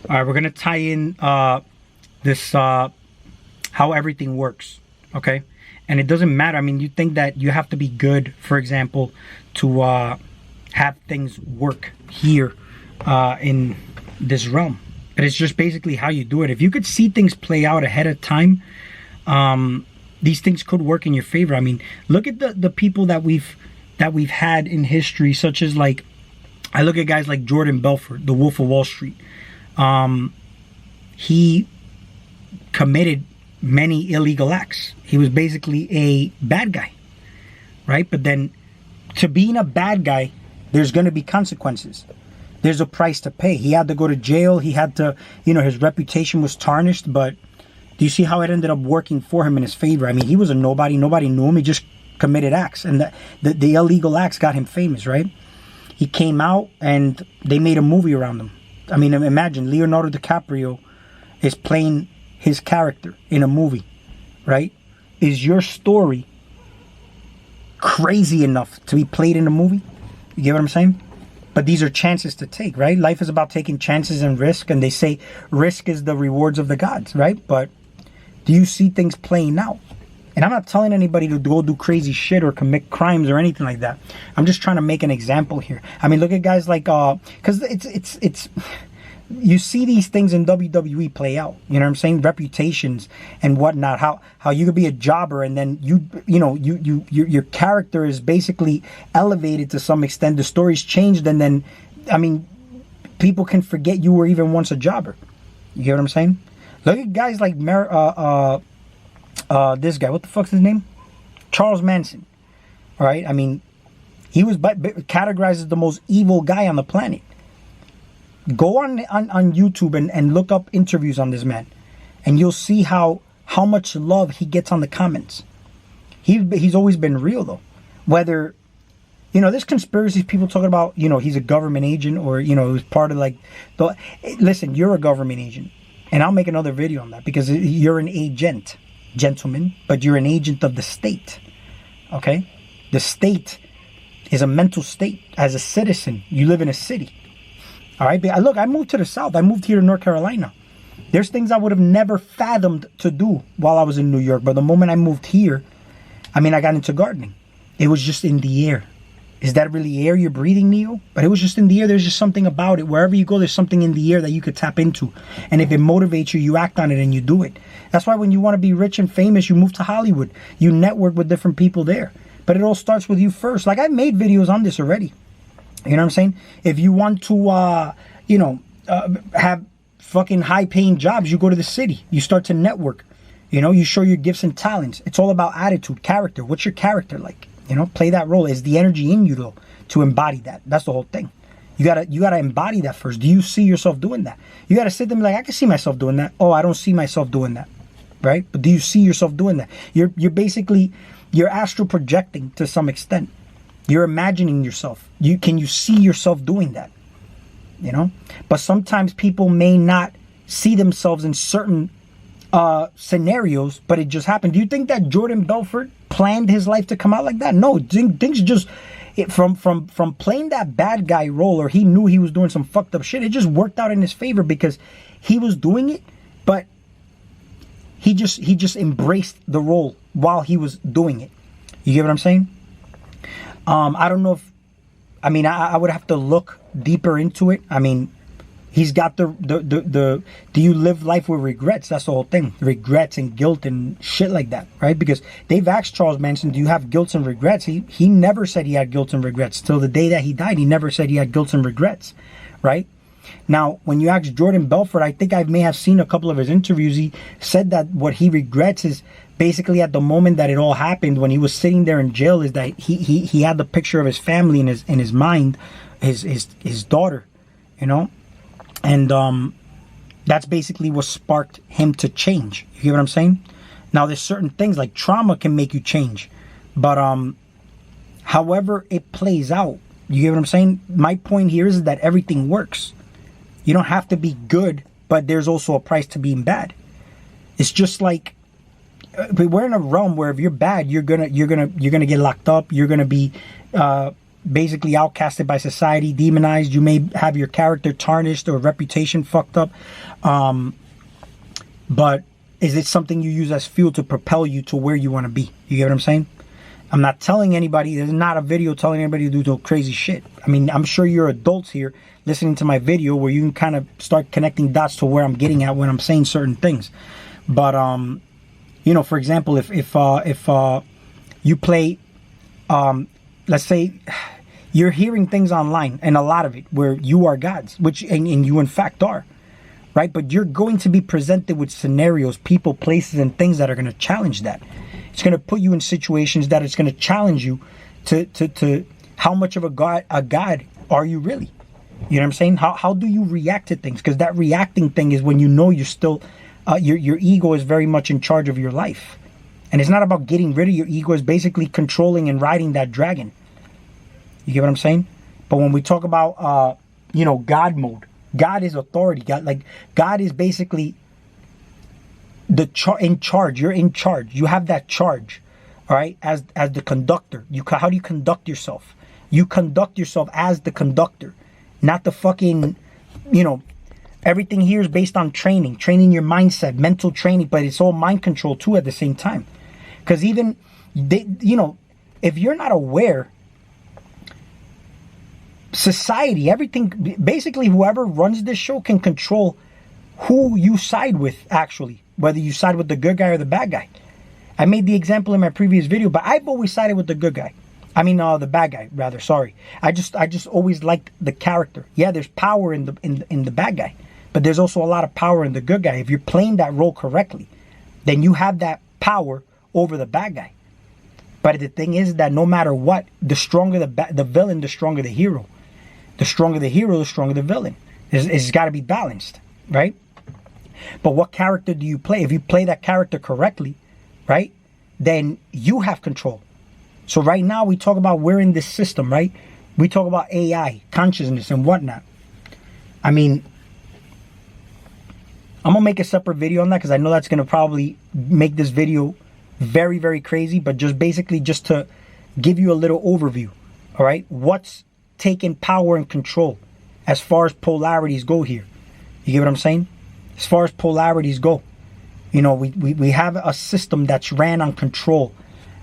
All right, we're gonna tie in this how everything works, okay? And it doesn't matter. I mean, you think that you have to be good, for example, to have things work here in this realm. But it's just basically how you do it. If you could see things play out ahead of time, these things could work in your favor. I mean, look at the people that we've had in history, such as, like, I look at guys like Jordan Belfort, the Wolf of Wall Street. He committed many illegal acts. He was basically a bad guy, right? But then, to being a bad guy, there's going to be consequences. There's a price to pay. He had to go to jail. He had to, his reputation was tarnished. But do you see how it ended up working for him in his favor? I mean, he was a nobody. Nobody knew him. He just committed acts. And the illegal acts got him famous, right? He came out and they made a movie around him. I mean, imagine Leonardo DiCaprio is playing his character in a movie, right? Is your story crazy enough to be played in a movie? You get what I'm saying? But these are chances to take, right? Life is about taking chances and risk, and they say risk is the rewards of the gods, right? But do you see things playing out? And I'm not telling anybody to go do crazy shit or commit crimes or anything like that. I'm just trying to make an example here. I mean, look at guys like, because it's you see these things in WWE play out. You know what I'm saying? Reputations and whatnot. How you could be a jobber and then your character is basically elevated to some extent. The story's changed, and then, I mean, people can forget you were even once a jobber. You get what I'm saying? Look at guys like this guy. What the fuck's his name? Charles Manson. All right. I mean, he was categorized as the most evil guy on the planet. Go on YouTube and look up interviews on this man, and you'll see how much love he gets on the comments. He's always been real, though. Whether, there's conspiracies, people talking about, he's a government agent, or, it was part of, like, listen, you're a government agent, and I'll make another video on that, because you're an agent, gentlemen, but you're an agent of the state, okay? The state is a mental state. As a citizen, you live in a city. All right, but look, I moved to the South. I moved here to North Carolina. There's things I would have never fathomed to do while I was in New York. But the moment I moved here, I got into gardening. It was just in the air. Is that really air you're breathing, Neo? But it was just in the air. There's just something about it. Wherever you go, there's something in the air that you could tap into. And if it motivates you, you act on it and you do it. That's why when you want to be rich and famous, you move to Hollywood. You network with different people there. But it all starts with you first. Like, I made videos on this already. You know what I'm saying? If you want to, have fucking high-paying jobs, you go to the city. You start to network. You show your gifts and talents. It's all about attitude, character. What's your character like? Play that role. Is the energy in you, though, to embody that? That's the whole thing. You gotta embody that first. Do you see yourself doing that? You gotta sit there and be like, I can see myself doing that. Oh, I don't see myself doing that, right? But do you see yourself doing that? You're basically, you're astral projecting to some extent. You're imagining yourself. Can you see yourself doing that? But sometimes people may not see themselves in certain scenarios, but it just happened. Do you think that Jordan Belfort planned his life to come out like that? No, things just from playing that bad guy role, or he knew he was doing some fucked up shit. It just worked out in his favor because he was doing it, but he just embraced the role while he was doing it. You get what I'm saying? I don't know if, I would have to look deeper into it. He's got the do you live life with regrets? That's the whole thing. Regrets and guilt and shit like that, right? Because they've asked Charles Manson, do you have guilt and regrets? He never said he had guilt and regrets. Till the day that he died, he never said he had guilt and regrets, right? Now, when you ask Jordan Belfort, I think I may have seen a couple of his interviews. He said that what he regrets is basically at the moment that it all happened, when he was sitting there in jail, is that he had the picture of his family in his mind, his daughter, and that's basically what sparked him to change. You hear what I'm saying? Now, there's certain things like trauma can make you change, but however it plays out, you hear what I'm saying? My point here is that everything works. You don't have to be good, but there's also a price to being bad. It's just like, we're in a realm where if you're bad, you're gonna get locked up. You're gonna be, basically outcasted by society, demonized. You may have your character tarnished or reputation fucked up. But is it something you use as fuel to propel you to where you want to be? You get what I'm saying? I'm not telling anybody, there's not a video telling anybody to do no crazy shit. I mean, I'm sure you're adults here listening to my video where you can kind of start connecting dots to where I'm getting at when I'm saying certain things. But, you know, for example, if you play, let's say you're hearing things online, and a lot of it where you are gods, which, and you in fact are, right? But you're going to be presented with scenarios, people, places, and things that are going to challenge that. It's going to put you in situations that it's going to challenge you to how much of a god are you really? You know what I'm saying? How do you react to things? Because that reacting thing is when you know you're still, your ego is very much in charge of your life. And it's not about getting rid of your ego. It's basically controlling and riding that dragon. You get what I'm saying? But when we talk about, you know, God mode, God is authority. God is basically in charge. You're in charge. You have that charge, all right? As the conductor, how do you conduct yourself? You conduct yourself as the conductor, not the fucking, you know. Everything here is based on training your mindset, mental training, but it's all mind control too at the same time. Because even you know, if you're not aware, society, everything, basically whoever runs this show can control who you side with, actually, whether you side with the good guy or the bad guy. I made the example in my previous video, but I've always sided with the good guy. I mean, the bad guy, rather. Sorry. I just always liked the character. Yeah, there's power in the bad guy, but there's also a lot of power in the good guy. If you're playing that role correctly, then you have that power over the bad guy. But the thing is that no matter what, the stronger the villain, the stronger the hero. The stronger the hero, the stronger the villain. It's got to be balanced, right? But what character do you play? If you play that character correctly, right, then you have control. So right now we talk about we're in this system, right? We talk about AI, consciousness, and whatnot. I mean, I'm going to make a separate video on that because I know that's going to probably make this video very, very crazy. But just basically just to give you a little overview, all right? What's taking power and control as far as polarities go here? You get what I'm saying? As far as polarities go, you know, we have a system that's ran on control.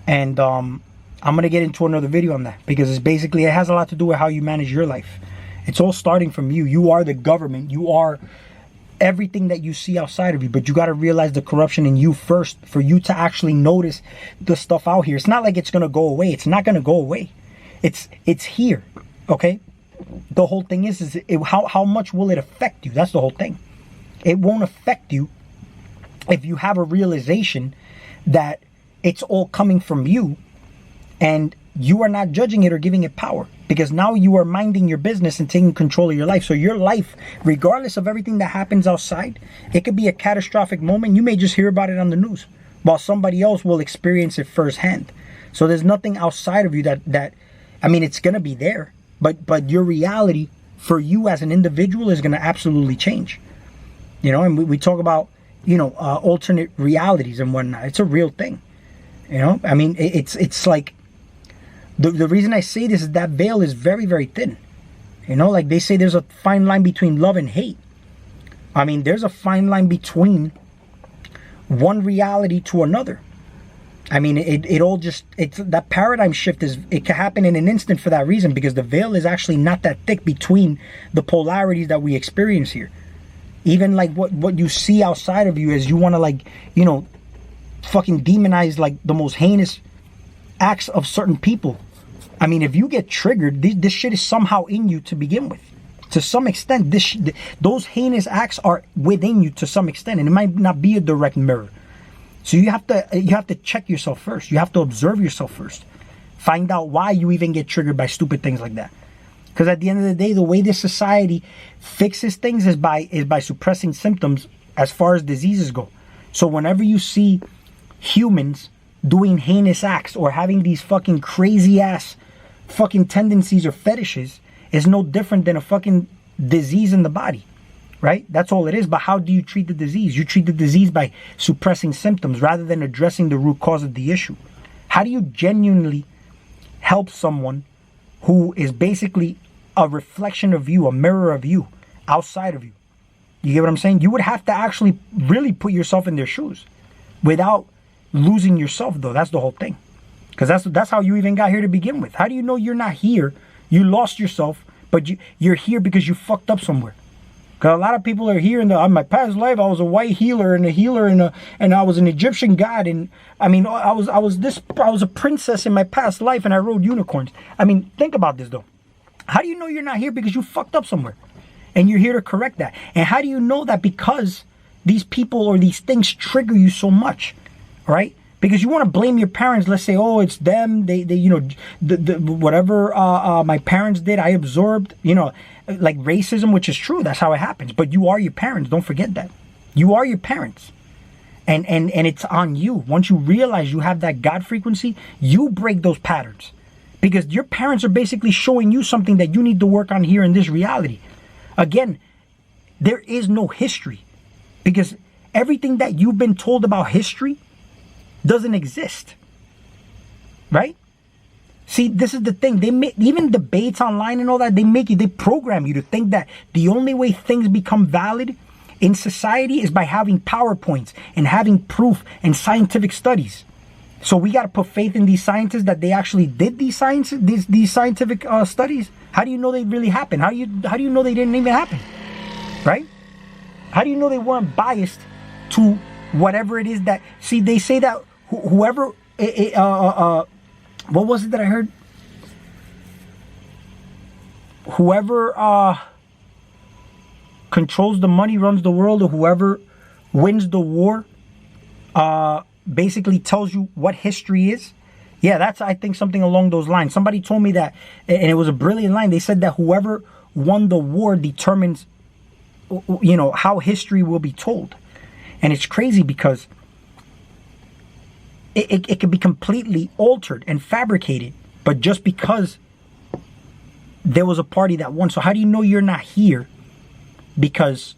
And I'm going to get into another video on that because it's basically, it has a lot to do with how you manage your life. It's all starting from you. You are the government. You are everything that you see outside of you, but you got to realize the corruption in you first for you to actually notice the stuff out here. It's not like it's going to go away. It's not going to go away. It's here. Okay. The whole thing is how much will it affect you? That's the whole thing. It won't affect you if you have a realization that it's all coming from you and you are not judging it or giving it power, because now you are minding your business and taking control of your life. So your life, regardless of everything that happens outside, it could be a catastrophic moment. You may just hear about it on the news while somebody else will experience it firsthand. So there's nothing outside of you that I mean, it's going to be there, but your reality for you as an individual is going to absolutely change. You know, and we talk about, you know, alternate realities and whatnot. It's a real thing. You know, I mean, it's like, the reason I say this is that veil is very, very thin. You know, like they say there's a fine line between love and hate. I mean, there's a fine line between one reality to another. I mean, it all just, it's that paradigm shift it can happen in an instant for that reason, because the veil is actually not that thick between the polarities that we experience here. Even like what you see outside of you is you want to, like, you know, fucking demonize like the most heinous acts of certain people. I mean, if you get triggered, this shit is somehow in you to begin with. To some extent, those heinous acts are within you to some extent, and it might not be a direct mirror. So you have to check yourself first. You have to observe yourself first. Find out why you even get triggered by stupid things like that. Because at the end of the day, the way this society fixes things is by suppressing symptoms as far as diseases go. So whenever you see humans doing heinous acts or having these fucking crazy ass fucking tendencies or fetishes, is no different than a fucking disease in the body, right? That's all it is. But how do you treat the disease? You treat the disease by suppressing symptoms rather than addressing the root cause of the issue. How do you genuinely help someone who is basically a reflection of you, a mirror of you, outside of you. You get what I'm saying? You would have to actually really put yourself in their shoes without losing yourself, though. That's the whole thing. Because that's how you even got here to begin with. How do you know you're not here? You lost yourself, but you're here because you fucked up somewhere. Because a lot of people are here in my past life. I was a white healer and I was an Egyptian god, and I mean I was a princess in my past life, and I rode unicorns. I mean, think about this though. How do you know you're not here? Because you fucked up somewhere, and you're here to correct that. And how do you know that? Because these people or these things trigger you so much, right? Because you want to blame your parents. Let's say, oh, it's them. They whatever my parents did, I absorbed. Like racism, which is true. That's how it happens. But you are your parents. Don't forget that. You are your parents, and it's on you. Once you realize you have that God frequency, you break those patterns, because your parents are basically showing you something that you need to work on here in this reality. Again, there is no history, because everything that you've been told about history doesn't exist, right? See, this is the thing. They make even debates online and all that. They program you to think that the only way things become valid in society is by having PowerPoints and having proof and scientific studies. So we got to put faith in these scientists that they actually did these scientific studies. How do you know they really happened? How do you know they didn't even happen, right? How do you know they weren't biased to whatever it is that? See, they say that whoever what was it that I heard? Whoever controls the money runs the world, or whoever wins the war basically tells you what history is. Yeah, that's, I think, something along those lines. Somebody told me that, and it was a brilliant line. They said that whoever won the war determines, how history will be told. And it's crazy because it can be completely altered and fabricated, but just because there was a party that won. So how do you know you're not here? Because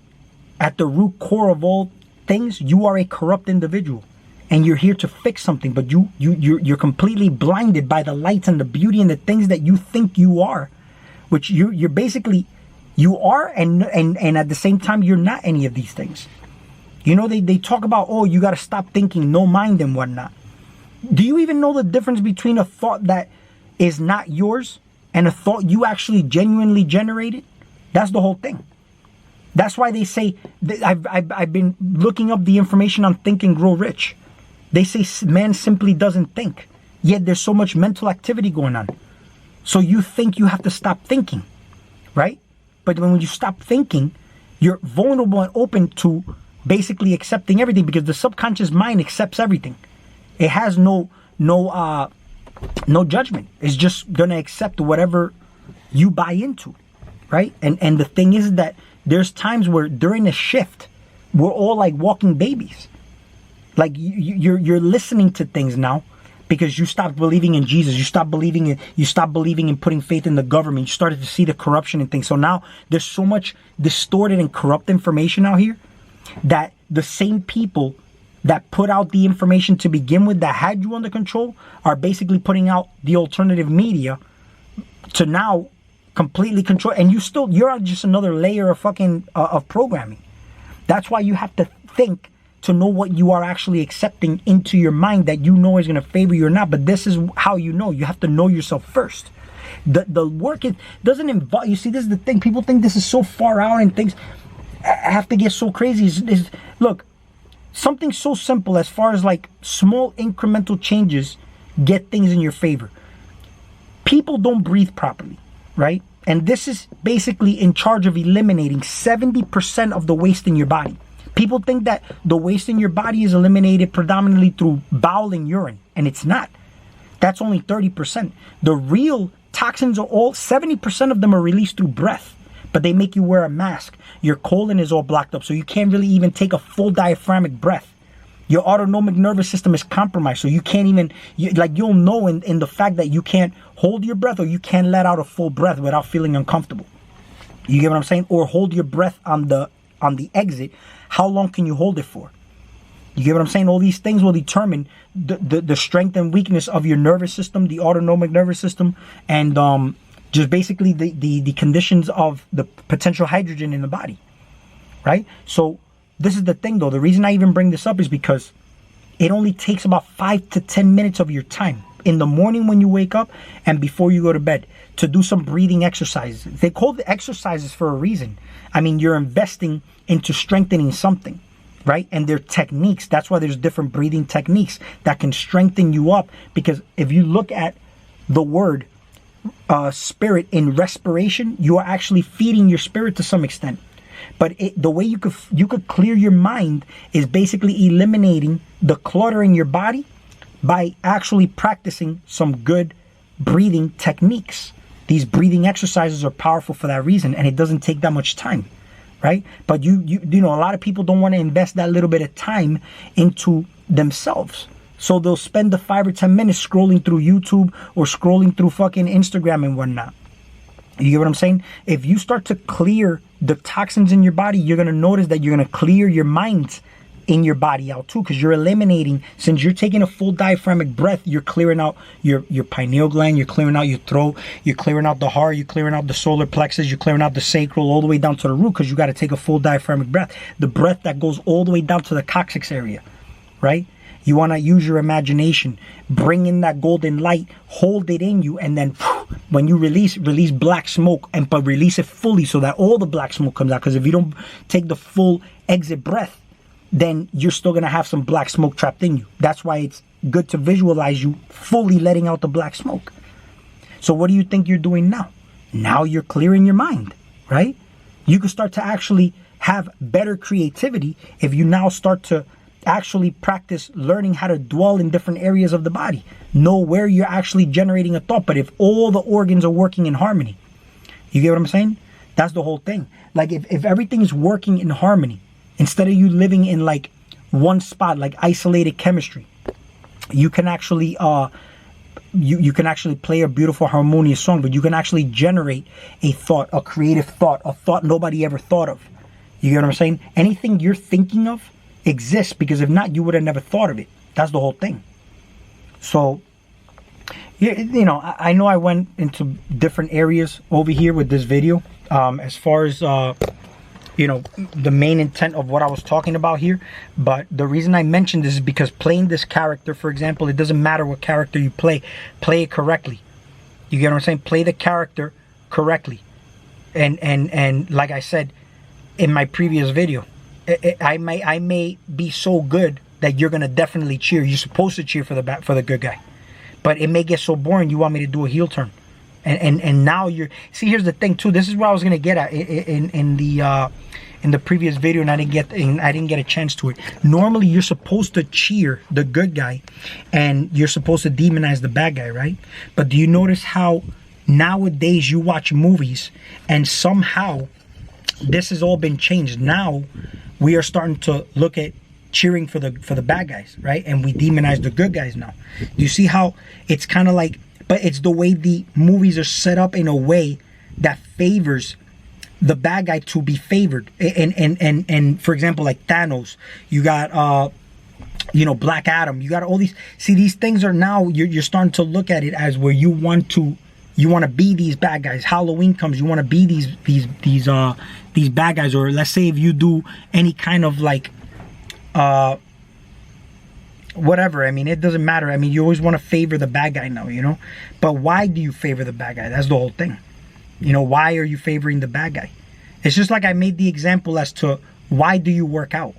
at the root core of all things, you are a corrupt individual, and you're here to fix something, but you're completely blinded by the lights and the beauty and the things that you think you are, which you're basically, you are, and at the same time, you're not any of these things. They talk about, oh, you got to stop thinking, no mind and whatnot. Do you even know the difference between a thought that is not yours and a thought you actually genuinely generated? That's the whole thing. That's why they say, I've been looking up the information on Think and Grow Rich. They say man simply doesn't think, yet there's so much mental activity going on. So you think you have to stop thinking, right? But when you stop thinking, you're vulnerable and open to basically accepting everything, because the subconscious mind accepts everything. It has no judgment. It's just gonna accept whatever you buy into, right? And the thing is that there's times where during a shift, we're all like walking babies. Like you're listening to things now because you stopped believing in Jesus. You stopped believing in putting faith in the government. You started to see the corruption and things. So now there's so much distorted and corrupt information out here that the same people that put out the information to begin with, that had you under control, are basically putting out the alternative media to now completely control. And you're just another layer of of programming. That's why you have to think to know what you are actually accepting into your mind that you know is going to favor you or not. But this is how you know. You have to know yourself first. The work, it doesn't involve, you see, this is the thing. People think this is so far out and things have to get so crazy. Look, something so simple as far as like small incremental changes get things in your favor. People don't breathe properly, right? And this is basically in charge of eliminating 70% of the waste in your body. People think that the waste in your body is eliminated predominantly through bowel and urine, and it's not. That's only 30%. The real toxins are 70% of them are released through breath, but they make you wear a mask. Your colon is all blocked up, so you can't really even take a full diaphragmatic breath. Your autonomic nervous system is compromised, so you can't even, you'll know in the fact that you can't hold your breath, or you can't let out a full breath without feeling uncomfortable. You get what I'm saying? Or hold your breath on the exit. How long can you hold it for? You get what I'm saying? All these things will determine the strength and weakness of your nervous system, the autonomic nervous system, and Just basically the conditions of the potential hydrogen in the body, right? So this is the thing though. The reason I even bring this up is because it only takes about 5 to 10 minutes of your time in the morning when you wake up and before you go to bed to do some breathing exercises. They call the exercises for a reason. I mean, you're investing into strengthening something, right? And they're techniques. That's why there's different breathing techniques that can strengthen you up. Because if you look at the word spirit in respiration, you are actually feeding your spirit to some extent. But the way you could clear your mind is basically eliminating the clutter in your body by actually practicing some good breathing techniques. These breathing exercises are powerful for that reason, and it doesn't take that much time, right? But you know, a lot of people don't want to invest that little bit of time into themselves. So they'll spend the 5 or 10 minutes scrolling through YouTube or scrolling through fucking Instagram and whatnot. You get what I'm saying? If you start to clear the toxins in your body, you're going to notice that you're going to clear your mind in your body out too, because you're eliminating, since you're taking a full diaphragmatic breath, you're clearing out your pineal gland, you're clearing out your throat, you're clearing out the heart, you're clearing out the solar plexus, you're clearing out the sacral all the way down to the root, because you got to take a full diaphragmatic breath, the breath that goes all the way down to the coccyx area, right? You want to use your imagination, bring in that golden light, hold it in you, and then when you release black smoke, but release it fully so that all the black smoke comes out. Because if you don't take the full exit breath, then you're still going to have some black smoke trapped in you. That's why it's good to visualize you fully letting out the black smoke. So what do you think you're doing now? Now you're clearing your mind, right? You can start to actually have better creativity if you now start to actually practice learning how to dwell in different areas of the body. Know where you're actually generating a thought. But if all the organs are working in harmony, you get what I'm saying? That's the whole thing. Like if everything's working in harmony, instead of you living in like one spot, like isolated chemistry, you can actually you can actually play a beautiful harmonious song, but you can actually generate a thought, a creative thought, a thought nobody ever thought of. You get what I'm saying? Anything you're thinking of exists, because if not, you would have never thought of it. That's the whole thing. So, you know, I know I went into different areas over here with this video. As far as you know, the main intent of what I was talking about here. But the reason I mentioned this is because playing this character, for example, it doesn't matter what character you play it correctly. You get what I'm saying? Play the character correctly. And like I said in my previous video, I may be so good that you're gonna definitely cheer. You're supposed to cheer for the good guy, but it may get so boring you want me to do a heel turn. And now you're, see, here's the thing too. This is what I was gonna get at in the previous video, and I didn't get a chance to it. Normally, you're supposed to cheer the good guy, and you're supposed to demonize the bad guy, right? But do you notice how nowadays you watch movies, and somehow this has all been changed? Now we are starting to look at cheering for the bad guys, right? And we demonize the good guys now. Do you see how it's kind of like? But it's the way the movies are set up in a way that favors the bad guy to be favored. And for example, like Thanos, you got you know, Black Adam, you got all these. See, these things are now you're starting to look at it as where you want to be these bad guys. Halloween comes, you want to be these bad guys. Or let's say if you do any kind of like whatever, I mean, it doesn't matter. I mean, you always want to favor the bad guy now, you know. But why do you favor the bad guy? That's the whole thing. You know, why are you favoring the bad guy? It's just like I made the example as to why do you work out,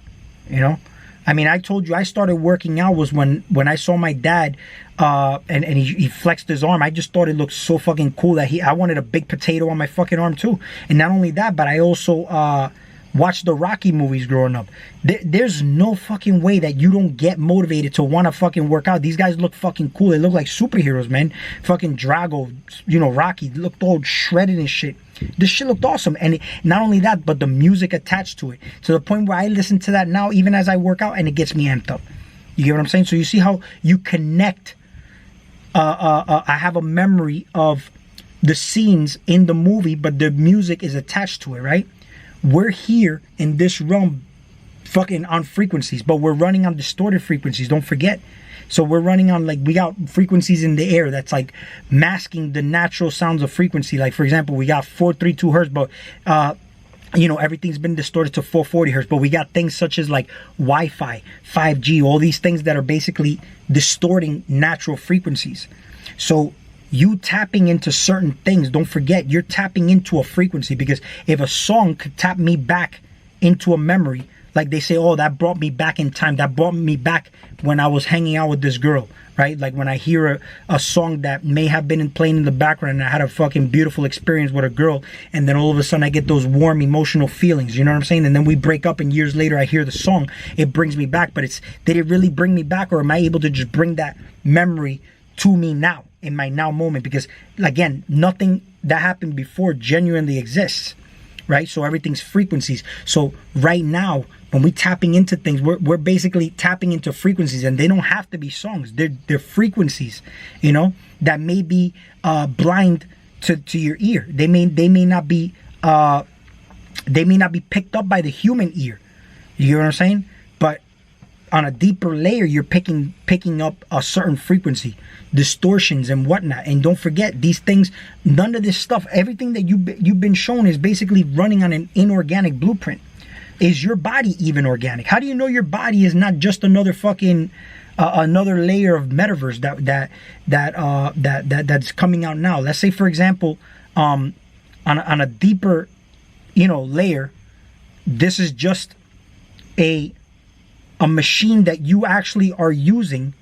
you know? I mean, I told you I started working out was when I saw my dad and he flexed his arm. I just thought it looked so fucking cool that I wanted a big potato on my fucking arm too. And not only that, but I also watched the Rocky movies growing up. There's no fucking way that you don't get motivated to want to fucking work out. These guys look fucking cool. They look like superheroes, man. Fucking Drago, you know, Rocky looked all shredded and shit. This shit looked awesome. And not only that, but the music attached to it, to the point where I listen to that now even as I work out, and it gets me amped up. You get what I'm saying? So you see how you connect. I have a memory of the scenes in the movie, but the music is attached to it, right? We're here in this realm fucking on frequencies, but we're running on distorted frequencies. Don't forget. So we're running on, like, we got frequencies in the air that's like masking the natural sounds of frequency. Like, for example, we got 432 hertz, but you know, everything's been distorted to 440 hertz. But we got things such as like Wi-Fi, 5G, all these things that are basically distorting natural frequencies. So you tapping into certain things, don't forget, you're tapping into a frequency, because if a song could tap me back into a memory, like they say, oh, that brought me back in time, that brought me back when I was hanging out with this girl, right? Like when I hear a song that may have been playing in the background and I had a fucking beautiful experience with a girl, and then all of a sudden I get those warm emotional feelings, you know what I'm saying? And then we break up and years later I hear the song, it brings me back. But did it really bring me back, or am I able to just bring that memory to me now, in my now moment? Because again, nothing that happened before genuinely exists, right? So everything's frequencies. So right now, when we're tapping into things, we're basically tapping into frequencies, and they don't have to be songs. They're frequencies, you know, that may be blind to your ear. They may not be picked up by the human ear. You know what I'm saying? But on a deeper layer, you're picking up a certain frequency, distortions and whatnot. And don't forget, these things, none of this stuff, everything that you've been shown is basically running on an inorganic blueprint. Is your body even organic? How do you know your body is not just another fucking another layer of metaverse that's coming out now? Let's say, for example, on a deeper, you know, layer, this is just a machine that you actually are using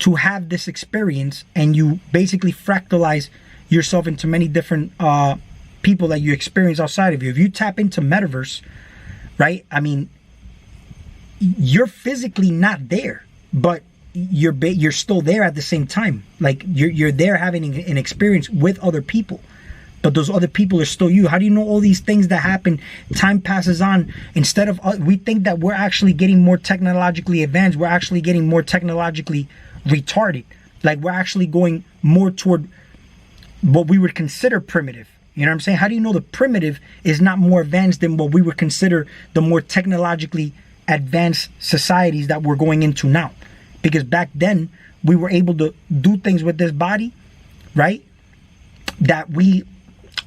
to have this experience, and you basically fractalize yourself into many different people that you experience outside of you. If you tap into metaverse, right? I mean, you're physically not there, but you're still there at the same time. Like you're there having an experience with other people, but those other people are still you. How do you know all these things that happen? Time passes on. Instead of we think that we're actually getting more technologically advanced, we're actually getting more technologically retarded. Like we're actually going more toward what we would consider primitive. You know what I'm saying? How do you know the primitive is not more advanced than what we would consider the more technologically advanced societies that we're going into now? Because back then we were able to do things with this body, right, that we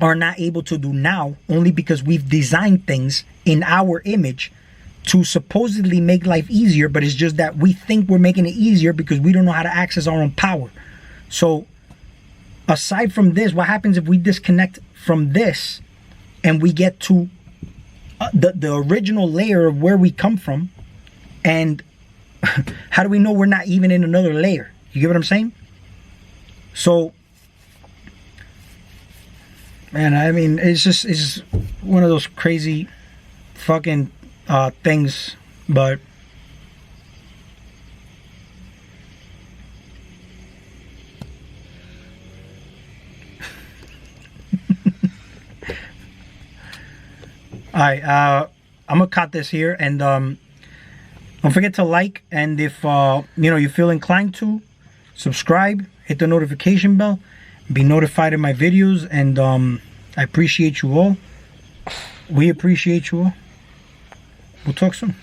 are not able to do now, only because we've designed things in our image to supposedly make life easier. But it's just that we think we're making it easier because we don't know how to access our own power. So aside from this, what happens if we disconnect from this and we get to the original layer of where we come from? And how do we know we're not even in another layer? You get what I'm saying? So, man, I mean, it's just one of those crazy fucking things. But all right, I'm gonna cut this here, and don't forget to like, and if you feel inclined to subscribe, hit the notification bell, be notified of my videos. And I appreciate you all. We appreciate you all. We'll talk soon.